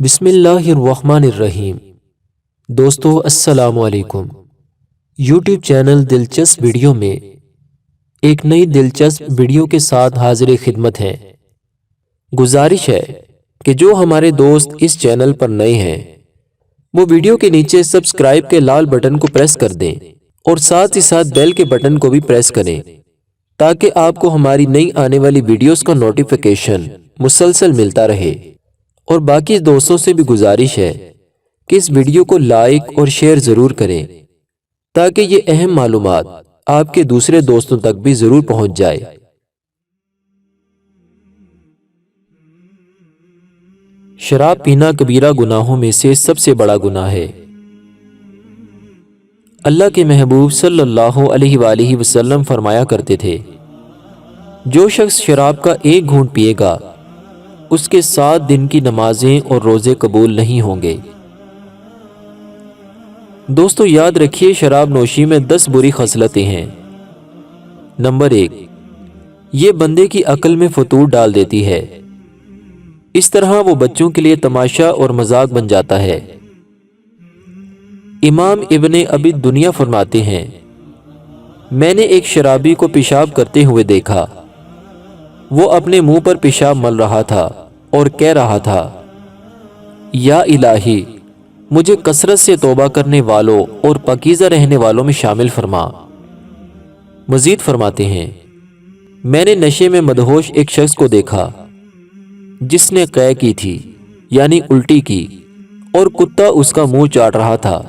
بسم اللہ الرحمن الرحیم۔ دوستو السلام علیکم۔ یوٹیوب چینل دلچسپ ویڈیو میں ایک نئی دلچسپ ویڈیو کے ساتھ حاضر خدمت ہیں۔ گزارش ہے کہ جو ہمارے دوست اس چینل پر نئے ہیں وہ ویڈیو کے نیچے سبسکرائب کے لال بٹن کو پریس کر دیں اور ساتھ ہی ساتھ بیل کے بٹن کو بھی پریس کریں تاکہ آپ کو ہماری نئی آنے والی ویڈیوز کا نوٹیفیکیشن مسلسل ملتا رہے۔ اور باقی دوستوں سے بھی گزارش ہے کہ اس ویڈیو کو لائک اور شیئر ضرور کریں تاکہ یہ اہم معلومات آپ کے دوسرے دوستوں تک بھی ضرور پہنچ جائے۔ شراب پینا کبیرہ گناہوں میں سے سب سے بڑا گناہ ہے۔ اللہ کے محبوب صلی اللہ علیہ وآلہ وسلم فرمایا کرتے تھے، جو شخص شراب کا ایک گھونٹ پیے گا اس کے 7 دن کی نمازیں اور روزے قبول نہیں ہوں گے۔ دوستو یاد رکھیے، شراب نوشی میں 10 بری خصلتیں ہیں۔ نمبر 1، یہ بندے کی عقل میں فتور ڈال دیتی ہے، اس طرح وہ بچوں کے لیے تماشا اور مذاق بن جاتا ہے۔ امام ابن ابی دنیا فرماتے ہیں، میں نے ایک شرابی کو پیشاب کرتے ہوئے دیکھا، وہ اپنے منہ پر پیشاب مل رہا تھا اور کہہ رہا تھا، یا الہی مجھے کثرت سے توبہ کرنے والوں اور پاکیزہ رہنے والوں میں شامل فرما۔ مزید فرماتے ہیں، میں نے نشے میں مدہوش ایک شخص کو دیکھا جس نے قے کی تھی یعنی الٹی کی اور کتا اس کا منہ چاٹ رہا تھا،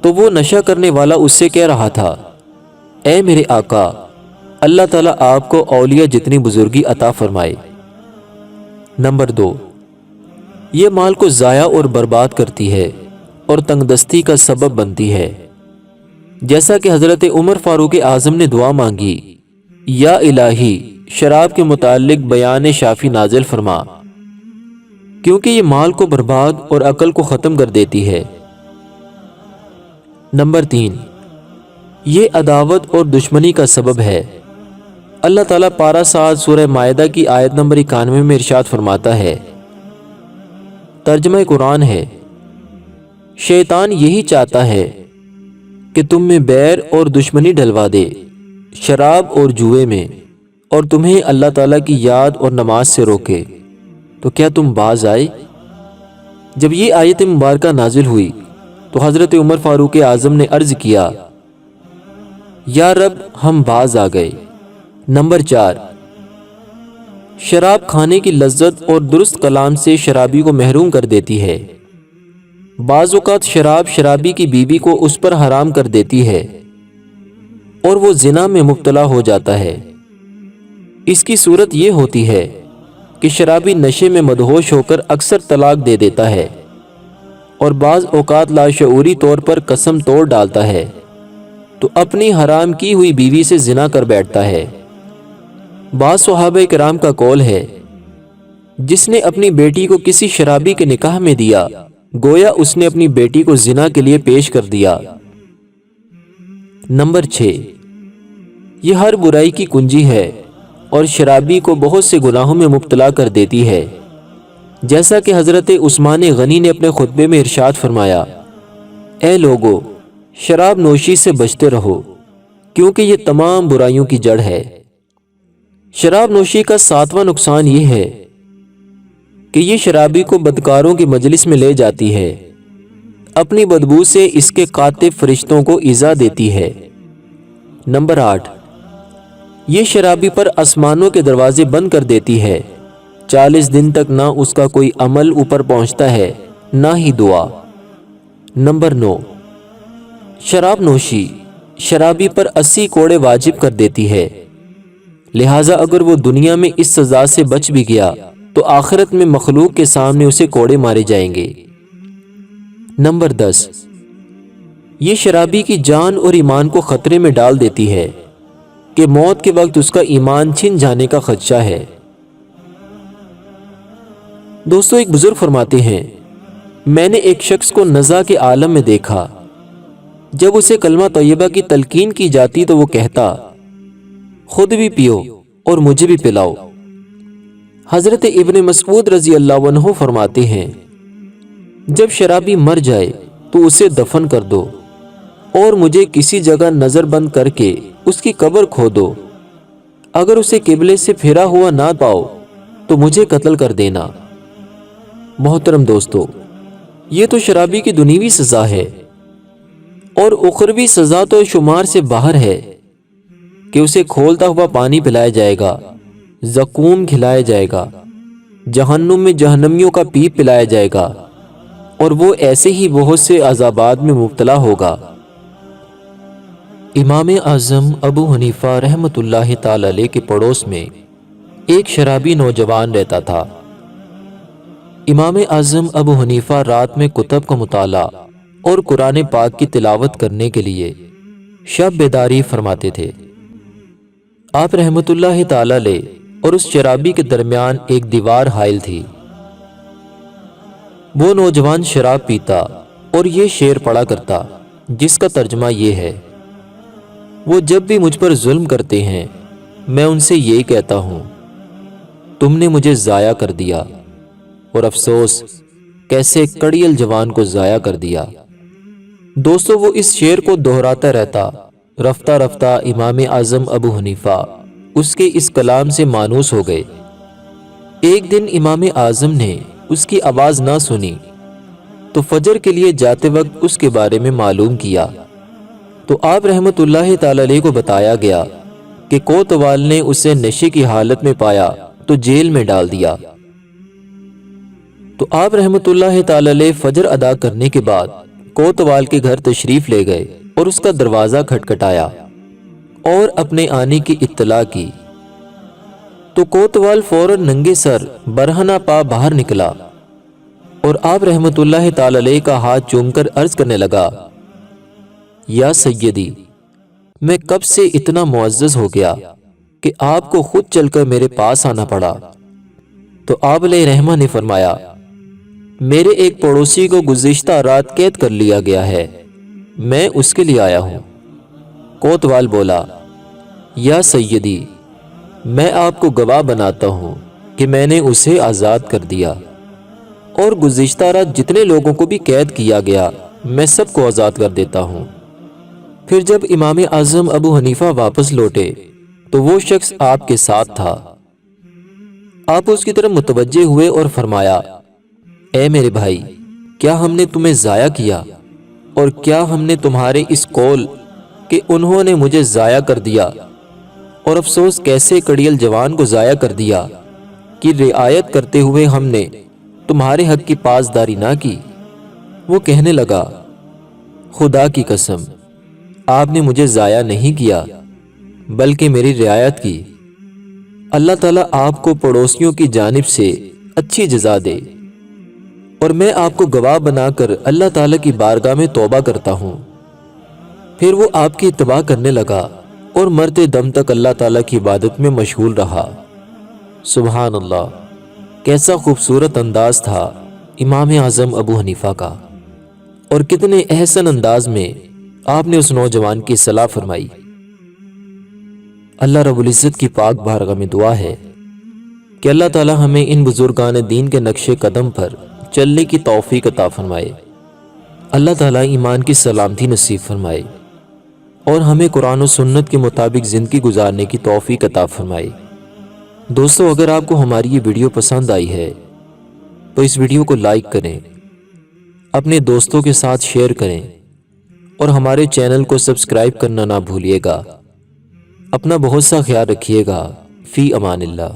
تو وہ نشہ کرنے والا اس سے کہہ رہا تھا، اے میرے آقا، اللہ تعالیٰ آپ کو اولیاء جتنی بزرگی عطا فرمائے۔ نمبر 2، یہ مال کو ضائع اور برباد کرتی ہے اور تنگ دستی کا سبب بنتی ہے، جیسا کہ حضرت عمر فاروق اعظم نے دعا مانگی، یا الہی شراب کے متعلق بیان شافی نازل فرما، کیونکہ یہ مال کو برباد اور عقل کو ختم کر دیتی ہے۔ نمبر 3، یہ عداوت اور دشمنی کا سبب ہے۔ اللہ تعالیٰ پارہ 7 سورہ مائدہ کی آیت نمبر 91 میں ارشاد فرماتا ہے، ترجمہ قرآن ہے، شیطان یہی چاہتا ہے کہ تم میں بیر اور دشمنی ڈلوا دے شراب اور جوئے میں، اور تمہیں اللہ تعالیٰ کی یاد اور نماز سے روکے، تو کیا تم باز آئے؟ جب یہ آیت مبارکہ نازل ہوئی تو حضرت عمر فاروق اعظم نے عرض کیا، یا رب ہم باز آ گئے۔ نمبر 4، شراب کھانے کی لذت اور درست کلام سے شرابی کو محروم کر دیتی ہے۔ بعض اوقات شراب شرابی کی بیوی کو اس پر حرام کر دیتی ہے اور وہ زنا میں مبتلا ہو جاتا ہے۔ اس کی صورت یہ ہوتی ہے کہ شرابی نشے میں مدہوش ہو کر اکثر طلاق دے دیتا ہے اور بعض اوقات لاشعوری طور پر قسم توڑ ڈالتا ہے تو اپنی حرام کی ہوئی بیوی سے زنا کر بیٹھتا ہے۔ بعض صحابہ کرام کا قول ہے، جس نے اپنی بیٹی کو کسی شرابی کے نکاح میں دیا گویا اس نے اپنی بیٹی کو زنا کے لیے پیش کر دیا۔ نمبر 6، یہ ہر برائی کی کنجی ہے اور شرابی کو بہت سے گناہوں میں مبتلا کر دیتی ہے، جیسا کہ حضرت عثمان غنی نے اپنے خطبے میں ارشاد فرمایا، اے لوگو شراب نوشی سے بچتے رہو کیونکہ یہ تمام برائیوں کی جڑ ہے۔ شراب نوشی کا 7واں نقصان یہ ہے کہ یہ شرابی کو بدکاروں کی مجلس میں لے جاتی ہے، اپنی بدبو سے اس کے کاتب فرشتوں کو ایذا دیتی ہے۔ نمبر 8، یہ شرابی پر آسمانوں کے دروازے بند کر دیتی ہے، 40 دن تک نہ اس کا کوئی عمل اوپر پہنچتا ہے نہ ہی دعا۔ نمبر 9، شراب نوشی شرابی پر 80 کوڑے واجب کر دیتی ہے، لہٰذا اگر وہ دنیا میں اس سزا سے بچ بھی گیا تو آخرت میں مخلوق کے سامنے اسے کوڑے مارے جائیں گے۔ نمبر 10، یہ شرابی کی جان اور ایمان کو خطرے میں ڈال دیتی ہے کہ موت کے وقت اس کا ایمان چھن جانے کا خدشہ ہے۔ دوستو ایک بزرگ فرماتے ہیں، میں نے ایک شخص کو نزع کے عالم میں دیکھا، جب اسے کلمہ طیبہ کی تلقین کی جاتی تو وہ کہتا، خود بھی پیو اور مجھے بھی پلاؤ۔ حضرت ابن مسعود رضی اللہ عنہ فرماتے ہیں، جب شرابی مر جائے تو اسے دفن کر دو اور مجھے کسی جگہ نظر بند کر کے اس کی قبر کھودو۔ اگر اسے قبلے سے پھرا ہوا نہ پاؤ تو مجھے قتل کر دینا۔ محترم دوستو، یہ تو شرابی کی دنیوی سزا ہے، اور اخروی سزا تو شمار سے باہر ہے کہ اسے کھولتا ہوا پانی پلایا جائے گا، زقوم کھلایا جائے گا، جہنم میں جہنمیوں کا پیپ پلایا جائے گا، اور وہ ایسے ہی بہت سے عذابات میں مبتلا ہوگا۔ امام اعظم ابو حنیفہ رحمۃ اللہ تعالی علیہ کے پڑوس میں ایک شرابی نوجوان رہتا تھا۔ امام اعظم ابو حنیفہ رات میں کتب کا مطالعہ اور قرآن پاک کی تلاوت کرنے کے لیے شب بیداری فرماتے تھے۔ آپ رحمۃ اللہ تعالی علیہ اور اس شرابی کے درمیان ایک دیوار حائل تھی۔ وہ نوجوان شراب پیتا اور یہ شعر پڑھا کرتا، جس کا ترجمہ یہ ہے: وہ جب بھی مجھ پر ظلم کرتے ہیں میں ان سے یہ کہتا ہوں، تم نے مجھے ضائع کر دیا، اور افسوس کیسے کڑیل جوان کو ضائع کر دیا۔ دوستو، وہ اس شعر کو دہراتا رہتا۔ رفتہ رفتہ امام اعظم ابو حنیفہ اس کے اس کلام سے مانوس ہو گئے۔ ایک دن امام اعظم نے اس کی آواز نہ سنی تو فجر کے لیے جاتے وقت اس کے بارے میں معلوم کیا تو آپ رحمۃ اللہ تعالی علیہ کو بتایا گیا کہ کوتوال نے اسے نشے کی حالت میں پایا تو جیل میں ڈال دیا۔ تو آپ رحمۃ اللہ تعالی علیہ فجر ادا کرنے کے بعد کوتوال کے گھر تشریف لے گئے اور اس کا دروازہ کھٹکھٹایا اور اپنے آنے کی اطلاع کی تو کوتوال فوراً ننگے سر برہنہ پا باہر نکلا اور آپ رحمۃ اللہ تعالی علیہ کا ہاتھ چوم کر عرض کرنے لگا، یا سیدی، میں کب سے اتنا معزز ہو گیا کہ آپ کو خود چل کر میرے پاس آنا پڑا۔ تو آپ علیہ رحمہ نے فرمایا، میرے ایک پڑوسی کو گزشتہ رات قید کر لیا گیا ہے، میں اس کے لیے آیا ہوں۔ کوتوال بولا، یا سیدی، میں آپ کو گواہ بناتا ہوں کہ میں نے اسے آزاد کر دیا، اور گزشتہ رات جتنے لوگوں کو بھی قید کیا گیا میں سب کو آزاد کر دیتا ہوں۔ پھر جب امام اعظم ابو حنیفہ واپس لوٹے تو وہ شخص آپ کے ساتھ تھا۔ آپ اس کی طرف متوجہ ہوئے اور فرمایا، اے میرے بھائی، کیا ہم نے تمہیں ضائع کیا؟ اور کیا ہم نے تمہارے اس قول کہ انہوں نے مجھے ضائع کر دیا اور افسوس کیسے کڑیل جوان کو ضائع کر دیا کی رعایت کرتے ہوئے ہم نے تمہارے حق کی پاسداری نہ کی؟ وہ کہنے لگا، خدا کی قسم، آپ نے مجھے ضائع نہیں کیا بلکہ میری رعایت کی۔ اللہ تعالیٰ آپ کو پڑوسیوں کی جانب سے اچھی جزا دے، اور میں آپ کو گواہ بنا کر اللہ تعالیٰ کی بارگاہ میں توبہ کرتا ہوں۔ پھر وہ آپ کی اتباع کرنے لگا اور مرتے دم تک اللہ تعالیٰ کی عبادت میں مشغول رہا۔ سبحان اللہ، کیسا خوبصورت انداز تھا امام اعظم ابو حنیفہ کا، اور کتنے احسن انداز میں آپ نے اس نوجوان کی اصلاح فرمائی۔ اللہ رب العزت کی پاک بارگاہ میں دعا ہے کہ اللہ تعالیٰ ہمیں ان بزرگان دین کے نقش قدم پر چلنے کی توفیق عطا فرمائے۔ اللہ تعالیٰ ایمان کی سلامتی نصیب فرمائے اور ہمیں قرآن و سنت کے مطابق زندگی گزارنے کی توفیق عطا فرمائے۔ دوستو، اگر آپ کو ہماری یہ ویڈیو پسند آئی ہے تو اس ویڈیو کو لائک کریں، اپنے دوستوں کے ساتھ شیئر کریں، اور ہمارے چینل کو سبسکرائب کرنا نہ بھولیے گا۔ اپنا بہت سا خیال رکھیے گا۔ فی امان اللہ۔